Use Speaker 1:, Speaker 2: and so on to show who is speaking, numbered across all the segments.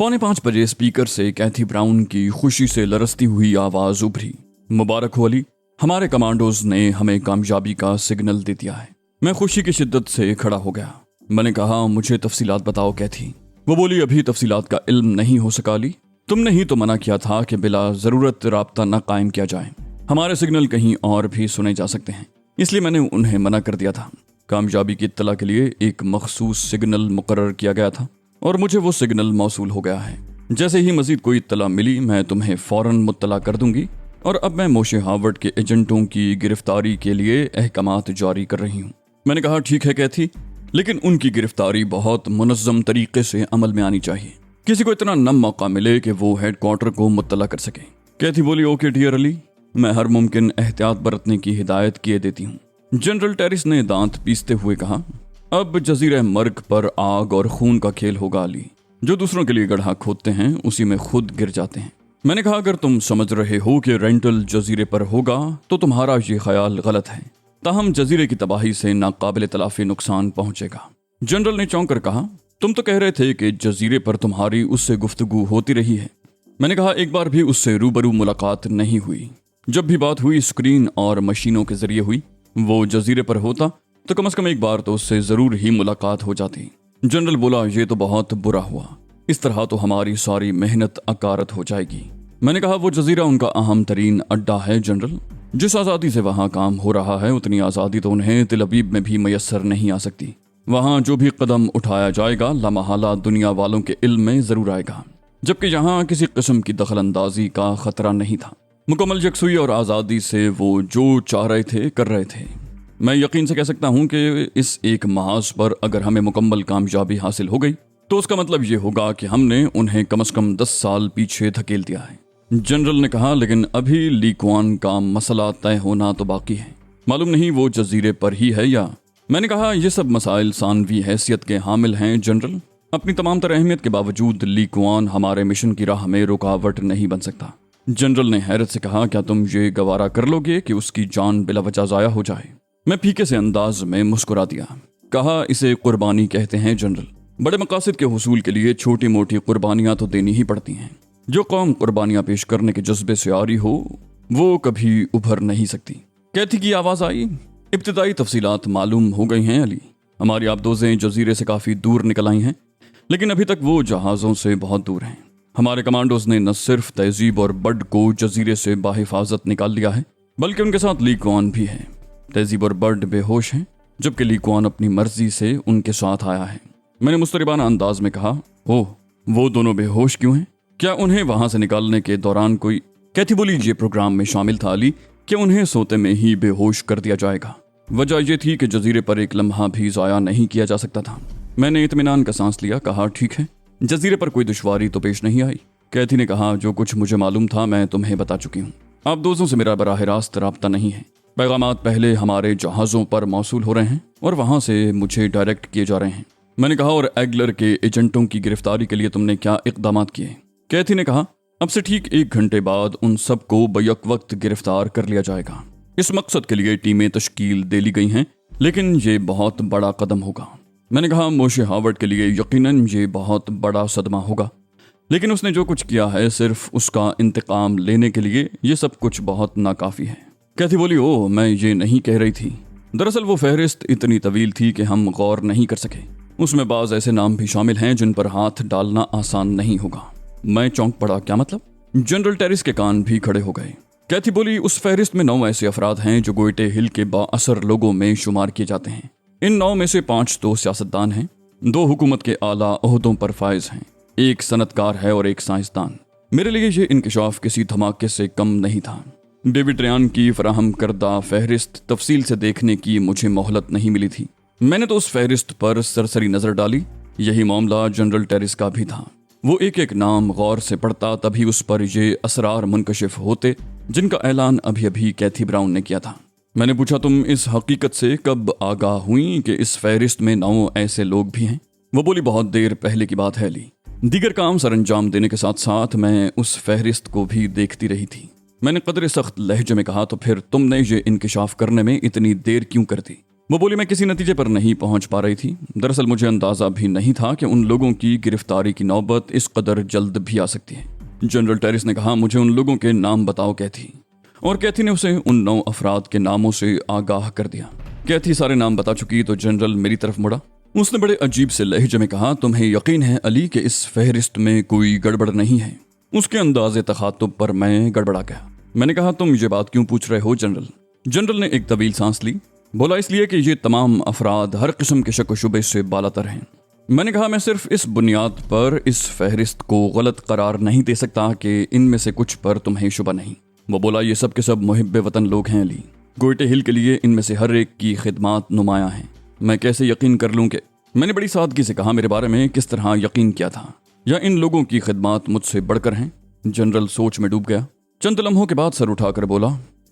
Speaker 1: 4:45 बजे स्पीकर से कैथी ब्राउन की खुशी से लरसती हुई आवाज उभरी। मुबारक हो अली, हमारे कमांडोज ने हमें कामयाबी का सिग्नल दे दिया है। मैं खुशी की शिद्दत से खड़ा हो गया। मैंने कहा, मुझे तफसीलात बताओ कैथी। वो बोली, अभी तफसीलात का इल्म नहीं हो सका अली। तुमने ही तो मना किया था कि बिला जरूरत राब्ता न कायम किया जाए। हमारे सिग्नल कहीं और भी सुने जा सकते हैं, इसलिए मैंने उन्हें मना कर दिया था। कामयाबी की इत्तला के लिए एक मखसूस सिग्नल मुकर्रर किया गया था और मुझे वो सिग्नल मौसूल हो गया है। जैसे ही मजीद कोई इत्तला मिली मैं तुम्हें फौरन मुत्तला कर दूंगी और अब मैं मोशे हार्वर्ड के एजेंटों की गिरफ्तारी के लिए अहकामात जारी कर रही हूँ। मैंने कहा, ठीक है कैथी, लेकिन उनकी गिरफ्तारी बहुत मुनज़्ज़म तरीके से अमल में आनी चाहिए। किसी को इतना नम मौका मिले कि वो हेडक्वार्टर को मुत्तला कर सके। कैथी बोली, ओके डियर अली, मैं हर मुमकिन एहतियात बरतने की हिदायत किए देती हूँ। जनरल टेरिस ने दांत पीसते हुए कहा, अब जजीरे मर्ग पर आग और खून का खेल होगा अली। जो दूसरों के लिए गड्ढा खोदते हैं उसी में खुद गिर जाते हैं। मैंने कहा, अगर तुम समझ रहे हो कि रेंटल जजीरे पर होगा तो तुम्हारा ये ख्याल गलत है। ताहम जजीरे की तबाही से नाकाबिले तलाफी नुकसान पहुंचेगा। जनरल ने चौंक कर कहा, तुम तो कह रहे थे कि जजीरे पर तुम्हारी उससे गुफ्तगू होती रही है। मैंने कहा, एक बार भी उससे रूबरू मुलाकात नहीं हुई। जब भी बात हुई स्क्रीन और मशीनों के जरिए हुई। वो जजीरे पर होता तो कम से कम एक बार तो उससे जरूर ही मुलाकात हो जाती। जनरल बोला, ये तो बहुत बुरा हुआ। इस तरह तो हमारी सारी मेहनत अकारत हो जाएगी। मैंने कहा, वो जजीरा उनका अहम तरीन अड्डा है जनरल। जिस आज़ादी से वहाँ काम हो रहा है उतनी आज़ादी तो उन्हें तिल अबीब में भी मैसर नहीं आ सकती। वहाँ जो भी कदम उठाया जाएगा लामहला दुनिया वालों के इल्म में जरूर आएगा, जबकि यहाँ किसी किस्म की दखल अंदाजी का खतरा नहीं था। मुकम्मल यकसुई और आज़ादी से वो जो चाह रहे थे कर रहे थे। मैं यकीन से कह सकता हूँ कि इस एक महाज पर अगर हमें मुकम्मल कामयाबी हासिल हो गई तो उसका मतलब ये होगा कि हमने उन्हें कम से कम 10 साल पीछे धकेल दिया है। जनरल ने कहा, लेकिन अभी ली कुआन का मसला तय होना तो बाकी है। मालूम नहीं वो जजीरे पर ही है या। मैंने कहा, ये सब मसाइल सानवी हैसियत के हामिल हैं जनरल। अपनी तमाम तर अहमियत के बावजूद ली कुआन हमारे मिशन की राह में रुकावट नहीं बन सकता। जनरल ने हैरत से कहा, क्या तुम ये गवारा कर लोगे कि उसकी जान बिला वजह जाया हो जाए? मैं फीके से अंदाज में मुस्कुरा दिया। कहा, इसे कुर्बानी कहते हैं जनरल। बड़े मकासद के हुसूल के लिए छोटी मोटी कुर्बानियां तो देनी ही पड़ती हैं। जो कौम कुर्बानियां पेश करने के जज्बे से आ रही हो वो कभी उभर नहीं सकती। कैथी की आवाज आई, इब्तिदाई तफसीलात मालूम हो गई हैं अली। हमारी आबदोजें जजीरे से काफी दूर निकल आई हैं, लेकिन अभी तक वो जहाजों से बहुत दूर हैं। हमारे कमांडोज ने न सिर्फ तहजीब और बड को जजीरे से बाहिफाजत निकाल लिया है, बल्कि उनके साथ ली कुआन भी है। तहजीब और बड बेहोश हैं, जबकि ली कुआन अपनी मर्जी से उनके साथ आया है। मैंने मुस्तरिबाना अंदाज में कहा, ओह, वो दोनों बेहोश क्यों हैं? क्या उन्हें वहां से निकालने के दौरान कोई। कैथी बोली, ये प्रोग्राम में शामिल था अली कि उन्हें सोते में ही बेहोश कर दिया जाएगा। वजह यह थी कि जजीरे पर एक लम्हा भी जाया नहीं किया जा सकता था। मैंने इत्मीनान का सांस लिया। कहा, ठीक है, जजीरे पर कोई दुश्वारी तो पेश नहीं आई। कैथी ने कहा, जो कुछ मुझे मालूम था मैं तुम्हें बता चुकी हूँ। आप दोस्तों से मेरा बराह रास्त राब्ता नहीं है। पैगामात पहले हमारे जहाज़ों पर मौसूल हो रहे हैं और वहां से मुझे डायरेक्ट किए जा रहे हैं। मैंने कहा, और एगलर के एजेंटों की गिरफ्तारी के लिए तुमने क्या इक़दामात किए? कैथी ने कहा, अब से ठीक 1 घंटे बाद उन सबको बैक वक्त गिरफ्तार कर लिया जाएगा। इस मकसद के लिए टीमें तश्कील दे ली गई हैं, लेकिन ये बहुत बड़ा कदम होगा। मैंने कहा, मोशे हार्वर्ड के लिए यकीनन ये बहुत बड़ा सदमा होगा, लेकिन उसने जो कुछ किया है सिर्फ उसका इंतकाम लेने के लिए ये सब कुछ बहुत नाकाफी है। कैथी बोली, ओह, मैं ये नहीं कह रही थी। दरअसल वो फहरिस्त इतनी तवील थी कि हम गौर नहीं कर सके। उसमें बाज ऐसे नाम भी शामिल हैं जिन पर हाथ डालना आसान नहीं होगा। मैं चौंक पड़ा, क्या मतलब? जनरल टेरिस के कान भी खड़े हो गए। कैथी बोली, उस फहरिस्त में 9 ऐसे अफराद हैं जो गोइटे हिल के बाअसर लोगों में शुमार किए जाते हैं। इन 9 में से 5 तो सियासतदान हैं, 2 हुकूमत के आला ओहदों पर फायज हैं, 1 सनतकार है और 1 साइंसदान। मेरे लिए ये इंकिशाफ किसी धमाके से कम नहीं था। डेविड रेयान की फराहम करदा फहरिस्त तफसील से देखने की मुझे मोहलत नहीं मिली थी। मैंने तो उस फहरिस्त पर सरसरी नजर डाली। यही मामला जनरल टेरिस का भी था। वो एक एक नाम गौर से पढ़ता, तभी उस पर ये असरार मुनकशिफ होते जिनका ऐलान अभी अभी कैथी ब्राउन ने किया था। मैंने पूछा, तुम इस हकीकत से कब आगाह हुई कि इस फहरिस्त में 9 ऐसे लोग भी हैं? वो बोली, बहुत देर पहले की बात है ली। दीगर काम सर अंजाम देने के साथ साथ मैं उस फहरिस्त को भी देखती रही थी। मैंने कदरे सख्त लहजे में कहा, तो फिर तुमने ये इंकिशाफ करने में इतनी देर क्यों कर दी? वो बोली मैं किसी नतीजे पर नहीं पहुंच पा रही थी। दरअसल मुझे अंदाजा भी नहीं था कि उन लोगों की गिरफ्तारी की नौबत इस कदर जल्द भी आ सकती है। जनरल टेरिस ने कहा, मुझे उन लोगों के नाम बताओ कैथी। और कैथी ने उसे उन 9 अफराद के नामों से आगाह कर दिया। कैथी सारे नाम बता चुकी तो जनरल मेरी तरफ मुड़ा। उसने बड़े अजीब से लहजे में कहा, तुम्हें यकीन है अली कि इस फहरिस्त में कोई गड़बड़ नहीं है? उसके अंदाजे तखातुब पर मैं गड़बड़ा गया। मैंने कहा, तुम ये बात क्यों पूछ रहे हो जनरल? जनरल ने एक तवील सांस ली। बोला, इसलिए कि ये तमाम अफराद हर किस्म के शक व शुबे से बालातर हैं। मैंने कहा, मैं सिर्फ इस बुनियाद पर इस फहरिस्त को गलत करार नहीं दे सकता कि इनमें से कुछ पर तुम्हें शुबा नहीं। वो बोला, ये सब के सब मुहिब्बे वतन लोग हैं अली। गोइटे हिल के लिए इनमें से हर एक की खिदमात नुमाया हैं। मैं कैसे यकीन कर लूं कि... मैंने बड़ी सादगी से कहा, मेरे बारे में किस तरह यकीन किया था, या इन लोगों की खिदमात मुझसे बढ़कर हैं? जनरल सोच में डूब गया। चंद लम्हों के बाद सर उठाकर बोला,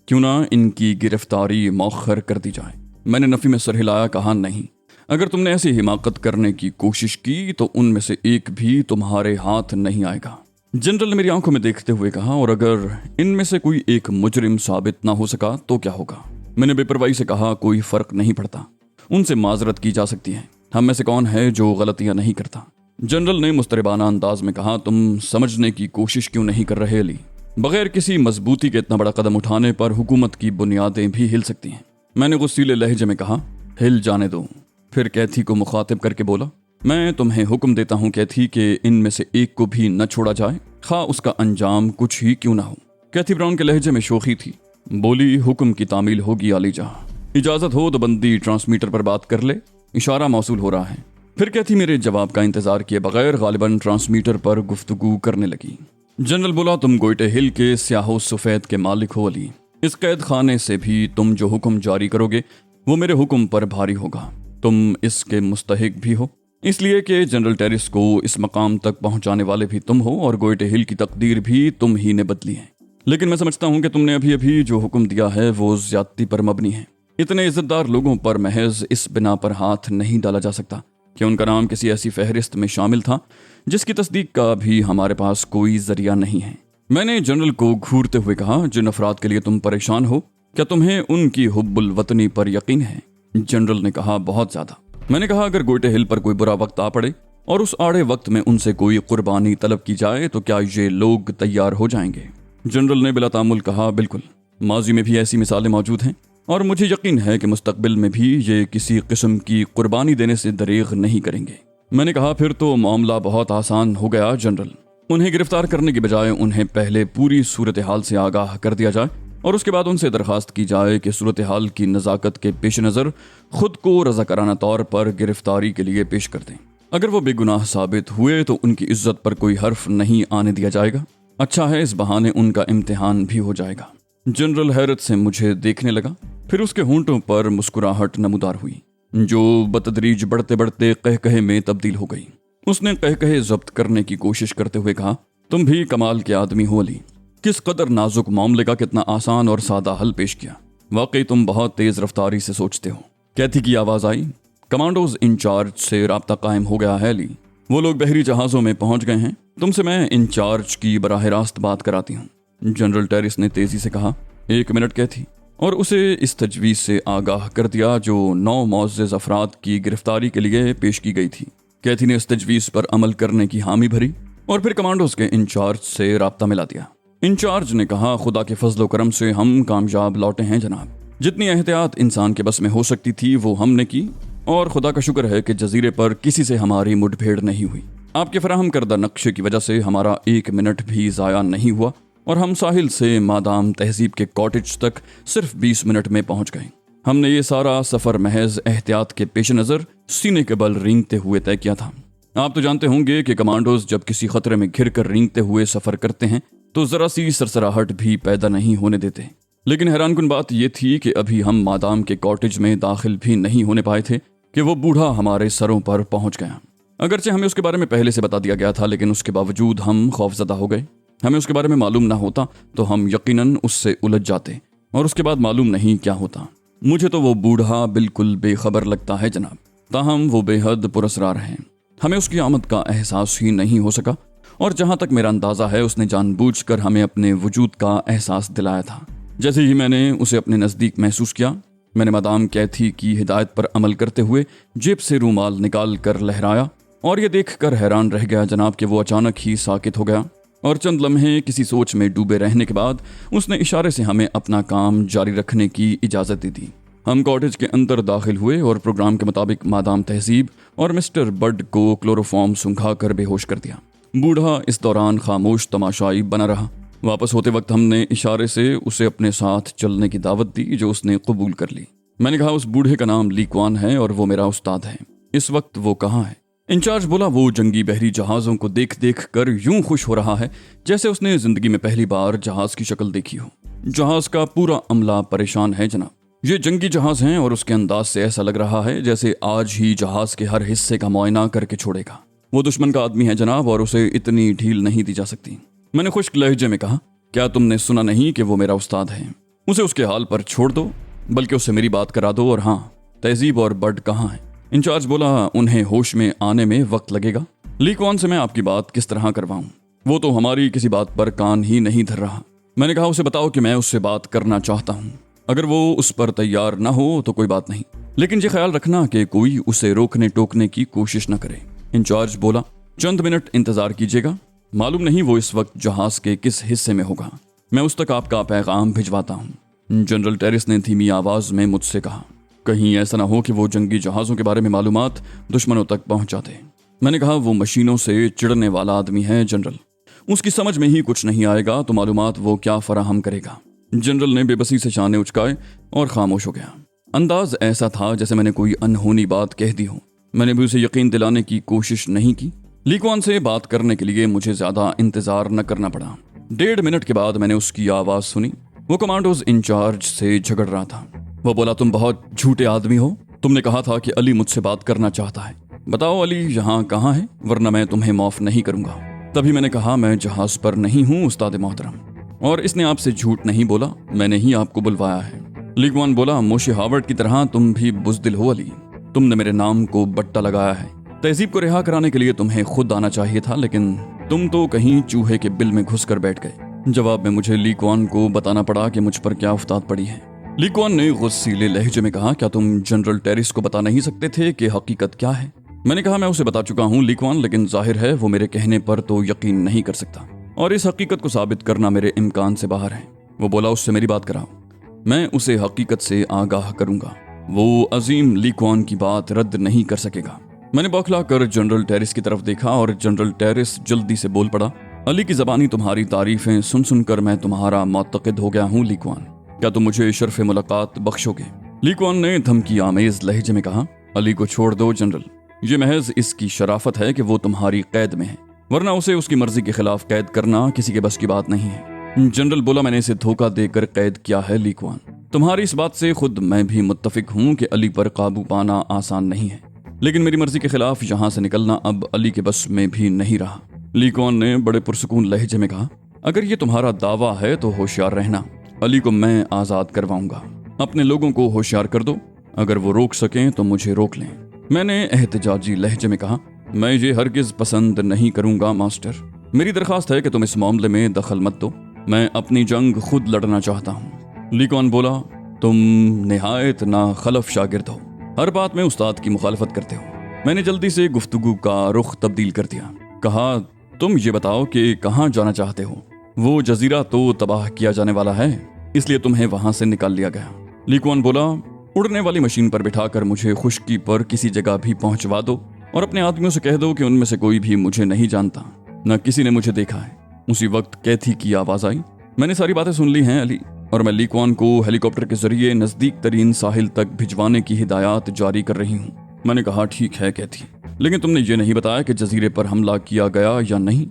Speaker 1: क्यों ना इनकी गिरफ्तारी मौखर कर दी जाए। मैंने नफी में सर हिलाया, कहा, नहीं, अगर तुमने ऐसी हिमाकत करने की कोशिश की तो उनमें से एक भी तुम्हारे हाथ नहीं आएगा। जनरल ने मेरी आंखों में देखते हुए कहा, और अगर इनमें से कोई एक मुजरिम साबित ना हो सका तो क्या होगा? मैंने बेपरवाही से कहा, कोई फर्क नहीं पड़ता, उनसे माजरत की जा सकती है। हम में से कौन है जो गलतियां नहीं करता? जनरल ने मुस्तरबाना अंदाज में कहा, तुम समझने की कोशिश क्यों नहीं कर रहे अली? बगैर किसी मजबूती के इतना बड़ा कदम उठाने पर हुकूमत की बुनियादें भी हिल सकती हैं। मैंने गुस्सीले लहजे में कहा, हिल जाने दो। फिर कैथी को मुखातिब करके बोला, मैं तुम्हें हुक्म देता हूं कैथी कि इनमें से एक को भी न छोड़ा जाए, खा उसका अंजाम कुछ ही क्यों ना हो। कैथी ब्राउन के लहजे में शोखी थी। बोली, हुक्म की तामील होगी आलीजा। इजाजत हो तो बंदी ट्रांसमीटर पर बात कर ले, इशारा मौसूल हो रहा है। फिर कैथी मेरे जवाब का इंतजार किए बगैर गालिबन ट्रांसमीटर पर गुफ्तगू करने लगी। जनरल बोला, तुम गोइटे हिल के स्याहो सफेद के मालिक हो अली। इस कैद खाने से भी तुम जो हुक्म जारी करोगे वो मेरे हुक्म पर भारी होगा। तुम इसके मुस्तहिक भी हो, इसलिए कि जनरल टेरिस को इस मकाम तक पहुंचाने वाले भी तुम हो और गोइटे हिल की तकदीर भी तुम ही ने बदली है। लेकिन मैं समझता हूं कि तुमने अभी अभी जो हुक्म दिया है वो ज्यादती पर मबनी है। इतने इज्जतदार लोगों पर महज इस बिना पर हाथ नहीं डाला जा सकता कि उनका नाम किसी ऐसी फहरिस्त में शामिल था जिसकी तस्दीक का भी हमारे पास कोई जरिया नहीं है। मैंने जनरल को घूरते हुए कहा, जिन अफराद के लिए तुम परेशान हो, क्या तुम्हें उनकी हुब्बुल वतनी पर यकीन है? जनरल ने कहा, बहुत ज्यादा। मैंने कहा, अगर गोइटे हिल पर कोई बुरा वक्त आ पड़े और उस आड़े वक्त में उनसे कोई कुर्बानी तलब की जाए तो क्या ये लोग तैयार हो जाएंगे? जनरल ने बिला तामुल कहा, बिल्कुल, माजी में भी ऐसी मिसालें मौजूद हैं और मुझे यकीन है कि मुस्तकबिल में भी ये किसी किस्म की कुर्बानी देने से दरेग नहीं करेंगे। मैंने कहा, फिर तो मामला बहुत आसान हो गया जनरल। उन्हें गिरफ्तार करने की बजाय उन्हें पहले पूरी सूरत हाल से आगाह कर दिया जाए और उसके बाद उनसे दरखास्त की जाए कि सूरत हाल की नज़ाकत के पेश नज़र खुद को रज़ाकाराना तौर पर गिरफ्तारी के लिए पेश कर दें। अगर वो बेगुनाह साबित हुए तो उनकी इज्जत पर कोई हर्फ नहीं आने दिया जाएगा। अच्छा है, इस बहाने उनका इम्तिहान भी हो जाएगा। जनरल हैरत से मुझे देखने लगा, फिर उसके होंठों पर मुस्कुराहट नमूदार हुई जो बतदरीज बढ़ते बढ़ते कहकहे में तब्दील हो गई। उसने कहकहे जब्त करने की कोशिश करते हुए कहा, तुम भी कमाल के आदमी हो अली। किस कदर नाजुक मामले का कितना आसान और सादा हल पेश किया। वाकई तुम बहुत तेज रफ्तारी से सोचते हो। कैथी की आवाज आई, कमांडोज इंचार्ज से राब्ता कायम हो गया है अली। वो लोग बहरी जहाजों में पहुंच गए हैं। तुमसे मैं इंचार्ज की बराह रास्त बात कराती हूँ। जनरल टेरिस ने तेजी से कहा, 1 मिनट कैथी, और उसे इस तजवीज से आगाह कर दिया जो 9 मुअज़्ज़ज़ अफराद की गिरफ्तारी के लिए पेश की गई थी। कैथी ने इस तजवीज पर अमल करने की हामी भरी और फिर कमांडोज के इंचार्ज से राब्ता मिला दिया। इंचार्ज ने कहा, खुदा के फजल करम से हम कामयाब लौटे हैं जनाब। जितनी एहतियात इंसान के बस में हो सकती थी वो हमने की और खुदा का शुक्र है कि जजीरे पर किसी से हमारी मुठभेड़ नहीं हुई। आपके फराहम करदा नक्शे की वजह से हमारा 1 मिनट भी ज़ाया नहीं हुआ और हम साहिल से मादाम तहजीब के कॉटेज तक सिर्फ 20 मिनट में पहुंच गए। हमने ये सारा सफ़र महज एहतियात के पेश नज़र सीने के बल रेंगते हुए तय किया था। आप तो जानते होंगे कि कमांडोज जब किसी खतरे में घिर कर रेंगते हुए सफ़र करते हैं तो ज़रा सी सरसराहट भी पैदा नहीं होने देते। लेकिन हैरानकुन बात यह थी कि अभी हम मादाम के कॉटेज में दाखिल भी नहीं होने पाए थे कि वो बूढ़ा हमारे सरों पर पहुंच गया। अगरचे हमें उसके बारे में पहले से बता दिया गया था, लेकिन उसके बावजूद हम खौफजदा हो गए। हमें उसके बारे में मालूम ना होता तो हम यकीनन उससे उलझ जाते और उसके बाद मालूम नहीं क्या होता। मुझे तो वो बूढ़ा बिल्कुल बेखबर लगता है जनाब, ताहम वो बेहद पुरस्कार है। हमें उसकी आमद का एहसास ही नहीं हो सका और जहां तक मेरा अंदाजा है उसने जानबूझकर हमें अपने वजूद का एहसास दिलाया था। जैसे ही मैंने उसे अपने नज़दीक महसूस किया मैंने मादाम कैथी की हिदायत पर अमल करते हुए जेब से रूमाल निकाल कर लहराया और ये देखकर हैरान रह गया जनाब कि वो अचानक ही साकित हो गया और चंद लम्हे किसी सोच में डूबे रहने के बाद उसने इशारे से हमें अपना काम जारी रखने की इजाज़त दी थी। हम कॉटेज के अंदर दाखिल हुए और प्रोग्राम के मुताबिक मादाम तहजीब और मिस्टर बड को क्लोरोफॉर्म सूंघा कर बेहोश कर दिया। बूढ़ा इस दौरान खामोश तमाशाई बना रहा। वापस होते वक्त हमने इशारे से उसे अपने साथ चलने की दावत दी जो उसने कबूल कर ली। मैंने कहा उस बूढ़े का नाम ली क्वान है और वो मेरा उस्ताद है। इस वक्त वो कहाँ है? इंचार्ज बोला वो जंगी बहरी जहाज़ों को देख देख कर यूं खुश हो रहा है जैसे उसने जिंदगी में पहली बार जहाज़ की शक्ल देखी हो। जहाज़ का पूरा अमला परेशान है जनाब। ये जंगी जहाज़ हैं और उसके अंदाज से ऐसा लग रहा है जैसे आज ही जहाज़ के हर हिस्से का मुआयना करके छोड़ेगा। वो दुश्मन का आदमी है जनाब और उसे इतनी ढील नहीं दी जा सकती। मैंने खुश्क लहजे में कहा, क्या तुमने सुना नहीं कि वो मेरा उस्ताद है? उसे उसके हाल पर छोड़ दो, बल्कि उससे मेरी बात करा दो। और हाँ, तहजीब और बड कहाँ हैं? इंचार्ज बोला उन्हें होश में आने में वक्त लगेगा। ली क्वान से मैं आपकी बात किस तरह करवाऊं? वो तो हमारी किसी बात पर कान ही नहीं धर रहा। मैंने कहा उसे बताओ कि मैं उससे बात करना चाहता हूँ। अगर वो उस पर तैयार ना हो तो कोई बात नहीं, लेकिन ये ख्याल रखना कि कोई उसे रोकने टोकने की कोशिश न करे। इंचार्ज बोला चंद मिनट इंतजार कीजिएगा, मालूम नहीं वो इस वक्त जहाज के किस हिस्से में होगा। मैं उस तक आपका पैगाम भिजवाता हूँ। जनरल टेरिस ने धीमी आवाज में मुझसे कहा, कहीं ऐसा ना हो कि वो जंगी जहाज़ों के बारे में मालूमात दुश्मनों तक पहुंचा दे। मैंने कहा वो मशीनों से चिढ़ने वाला आदमी है जनरल, उसकी समझ में ही कुछ नहीं आएगा तो मालूमात वो क्या फराहम करेगा। जनरल ने बेबसी से शाने उचकाए और खामोश हो गया। अंदाज ऐसा था जैसे मैंने कोई अनहोनी बात कह दी हो। मैंने भी उसे यकीन दिलाने की कोशिश नहीं की। ली क्वान से बात करने के लिए मुझे ज्यादा इंतजार न करना पड़ा। 1.5 मिनट के बाद मैंने उसकी आवाज सुनी। वो कमांडोज इंचार्ज से झगड़ रहा था। वो बोला तुम बहुत झूठे आदमी हो, तुमने कहा था कि अली मुझसे बात करना चाहता है। बताओ अली यहाँ कहाँ है, वरना मैं तुम्हें माफ नहीं करूंगा। तभी मैंने कहा मैं जहाज पर नहीं हूँ उस्ताद मोहतरम, और इसने आपसे झूठ नहीं बोला, मैंने ही आपको बुलवाया है। ली क्वान बोला मोशे हावर्ड की तरह तुम भी बुज़दिल हो अली, तुमने मेरे नाम को बट्टा लगाया है। तहजीब को रिहा कराने के लिए तुम्हें खुद आना चाहिए था, लेकिन तुम तो कहीं चूहे के बिल में घुसकर बैठ गए। जवाब में मुझे ली क्वान को बताना पड़ा कि मुझ पर क्या उफ्ताद पड़ी है। ली क्वान ने गुस्सीले लहजे में कहा, क्या तुम जनरल टेरिस को बता नहीं सकते थे कि हकीकत क्या है? मैंने कहा मैं उसे बता चुका हूँ ली क्वान, लेकिन जाहिर है वो मेरे कहने पर तो यकीन नहीं कर सकता और इस हकीकत को साबित करना मेरे इम्कान से बाहर है। वो बोला उससे मेरी बात कराओ, मैं उसे हकीकत से आगाह करूंगा। वो अजीम ली क्वान की बात रद्द नहीं कर सकेगा। मैंने बौखला कर जनरल टेरिस की तरफ देखा और जनरल टेरिस जल्दी से बोल पड़ा, अली की ज़बानी तुम्हारी तारीफें सुन सुनकर मैं तुम्हारा मुतक़िद हो गया हूँ ली क्वान, क्या तुम मुझे शर्फ़ मुलाकात बख्शोगे? ली क्वान ने धमकी आमेज लहजे में कहा, अली को छोड़ दो जनरल, ये महज इसकी शराफत है कि वो तुम्हारी कैद में है, वरना उसे उसकी मर्जी के खिलाफ कैद करना किसी के बस की बात नहीं है। जनरल बोला मैंने इसे धोखा देकर कैद किया है ली क्वान, तुम्हारी इस बात से खुद मैं भी मुत्तफिक हूँ कि अली पर काबू पाना आसान नहीं है, लेकिन मेरी मर्जी के खिलाफ यहाँ से निकलना अब अली के बस में भी नहीं रहा। ली क्वान ने बड़े पुरसुकून लहजे में कहा, अगर ये तुम्हारा दावा है तो होशियार रहना, अली को मैं आज़ाद करवाऊंगा। अपने लोगों को होशियार कर दो, अगर वो रोक सकें तो मुझे रोक लें। मैंने एहतजाजी लहजे में कहा, मैं ये हरगिज पसंद नहीं करूंगा मास्टर, मेरी दरख्वास्त है कि तुम इस मामले में दखल मत दो, मैं अपनी जंग खुद लड़ना चाहता हूँ। ली क्वान बोला, तुम निहायत ना खलफ शागिर्द हो, हर बात में उस्ताद की मुखालफत करते हो। मैंने जल्दी से गुफ्तगू का रुख तब्दील कर दिया। कहा, तुम ये बताओ कि कहाँ जाना चाहते हो? वो जजीरा तो तबाह किया जाने वाला है, इसलिए तुम्हें वहां से निकाल लिया गया। ली क्वान बोला, उड़ने वाली मशीन पर बिठाकर मुझे खुश्की पर किसी जगह भी पहुंचवा दो और अपने आदमियों से कह दो कि उनमें से कोई भी मुझे नहीं जानता, न किसी ने मुझे देखा है। उसी वक्त कैथी की आवाज आई, मैंने सारी बातें सुन ली हैं अली, और मैं ली क्वान को हेलीकॉप्टर के जरिए नजदीक तरीन साहिल तक भिजवाने की हिदायत जारी कर रही हूँ। मैंने कहा, ठीक है कैथी, लेकिन तुमने ये नहीं बताया कि जजीरे पर हमला किया गया या नहीं।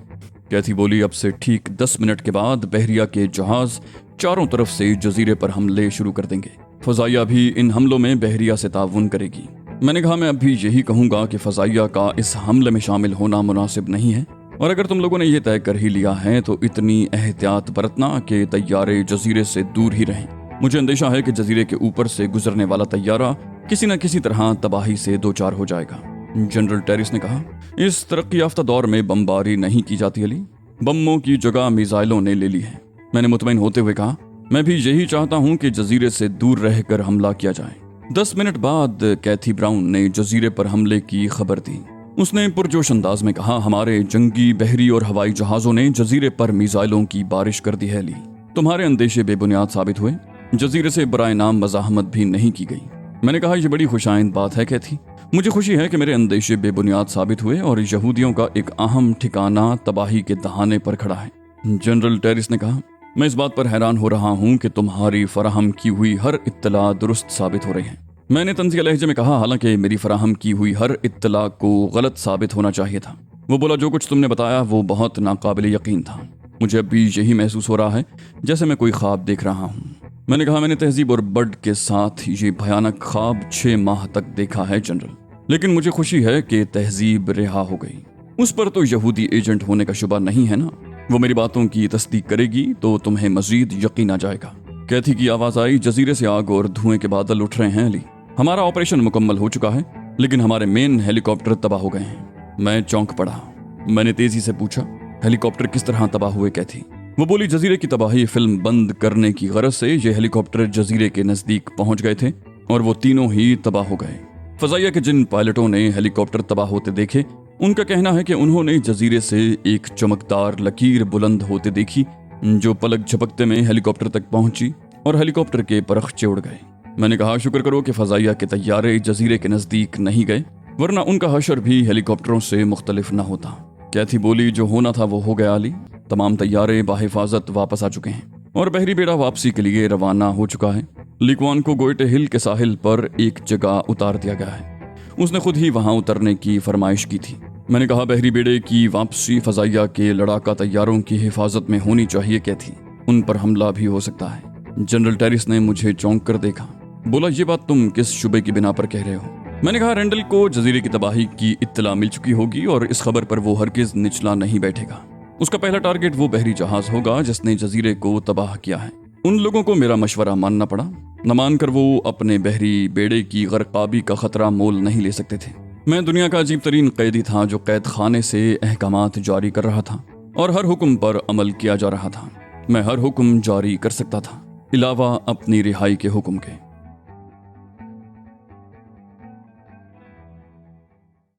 Speaker 1: कैथी बोली, अब से ठीक 10 मिनट के बाद बहरिया के जहाज चारों तरफ से जजीरे पर हमले शुरू कर देंगे। फजाइया भी इन हमलों में बहरिया से ताउन करेगी। मैंने कहा, मैं अभी यही कहूंगा कि फजाइया का इस हमले में शामिल होना मुनासिब नहीं है, और अगर तुम लोगों ने यह तय कर ही लिया है तो इतनी एहतियात बरतना कि तैयारे जजीरे से दूर ही रहें। मुझे अंदेशा है कि जजीरे के ऊपर से गुजरने वाला तैयारा किसी न किसी तरह तबाही से दो चार हो जाएगा। जनरल टेरिस ने कहा, इस तरक्की याफ्ता दौर में बमबारी नहीं की जाती अली, बमों की जगह मिसाइलों ने ले ली है। मैंने मुतमईन होते हुए कहा, मैं भी यही चाहता हूं कि जजीरे से दूर रहकर हमला किया जाए। 10 मिनट बाद कैथी ब्राउन ने जजीरे पर हमले की खबर दी। उसने पुरजोश अंदाज में कहा, हमारे जंगी, बहरी और हवाई जहाजों ने जजीरे पर मिसाइलों की बारिश कर दी है ली। तुम्हारे अंदेशे बेबुनियाद साबित हुए। जजीरे से बराए नाम मज़ाहमत भी नहीं की गई। मैंने कहा, यह बड़ी खुशाइंद बात है कैथी। मुझे खुशी है कि मेरे अंदेशे बेबुनियाद साबित हुए और यहूदियों का एक अहम ठिकाना तबाही के दहाने पर खड़ा है। जनरल टेरिस ने कहा, मैं इस बात पर हैरान हो रहा हूं कि तुम्हारी फराहम की हुई हर इत्तला दुरुस्त साबित हो रही है। मैंने तंज़िया लहजे में कहा, हालांकि मेरी फराहम की हुई हर इत्तला को गलत साबित होना चाहिए था। वो बोला, जो कुछ तुमने बताया वो बहुत नाकाबिल यकीन था। मुझे अब भी यही महसूस हो रहा है जैसे मैं कोई ख्वाब देख रहा हूँ। मैंने कहा, मैंने तहजीब और बर्ड के साथ ये भयानक ख्वाब 6 माह तक देखा है जनरल, लेकिन मुझे खुशी है कि तहजीब रिहा हो गई। उस पर तो यहूदी एजेंट होने का शुबा नहीं है ना। वो मेरी बातों की तस्दीक करेगी तो तुम्हें मजीद यकीन आ जाएगा। कैथी की आवाज आई, जजीरे से आग और धुएं के बादल उठ रहे हैं अली। हमारा ऑपरेशन मुकम्मल हो चुका है, लेकिन हमारे मेन हेलीकॉप्टर तबाह हो गए हैं। मैं चौंक पड़ा। मैंने तेजी से पूछा, हेलीकॉप्टर किस तरह तबाह हुए कैथी? वो बोली, जजीरे की तबाही फिल्म बंद करने की गरज से ये हेलीकॉप्टर जजीरे के नजदीक पहुंच गए थे और वो तीनों ही तबाह हो गए। फजाइया के जिन पायलटों ने हेलीकॉप्टर तबाह होते देखे, उनका कहना है कि उन्होंने जजीरे से एक चमकदार लकीर बुलंद होते देखी जो पलक झपकते में हेलीकॉप्टर तक पहुंची और हेलीकॉप्टर के परखचे उड़ गए। मैंने कहा, शुक्र करो कि फजाइया के तैयारे जजीरे के नजदीक नहीं गए, वरना उनका हशर भी हेलीकॉप्टरों से मुख्तलिफ न होता। कैथी बोली, जो होना था वो हो गया अली। तमाम तैयारे बाहिफाजत वापस आ चुके हैं और बहरी बेड़ा वापसी के लिए रवाना हो चुका है। लिक्वान को गोइटे हिल के साहिल पर एक जगह उतार दिया गया है। उसने खुद ही वहां उतरने की फरमाइश की थी। मैंने कहा, बहरी बेड़े की वापसी फजाइया के लड़ाका तैयारों की हिफाजत में होनी चाहिए कैथी। उन पर हमला भी हो सकता है। जनरल टेरिस ने मुझे चौंक कर देखा। बोला, ये बात तुम किस शुबे की बिना पर कह रहे हो? मैंने कहा, रेंडल को जजीरे की तबाही की इत्तला मिल चुकी होगी और इस खबर पर वो हरगिज निचला नहीं बैठेगा। उसका पहला टारगेट वो बहरी जहाज होगा जिसने जजीरे को तबाह किया है। उन लोगों को मेरा मशवरा मानना पड़ा। न मानकर वो अपने बहरी बेड़े की गरकाबी का खतरा मोल नहीं ले सकते थे। मैं दुनिया का अजीब तरीन कैदी था जो कैद खाने से अहकामात जारी कर रहा था और हर हुक्म पर अमल किया जा रहा था। मैं हर हुक्म जारी कर सकता था, अलावा अपनी रिहाई के हुक्म के।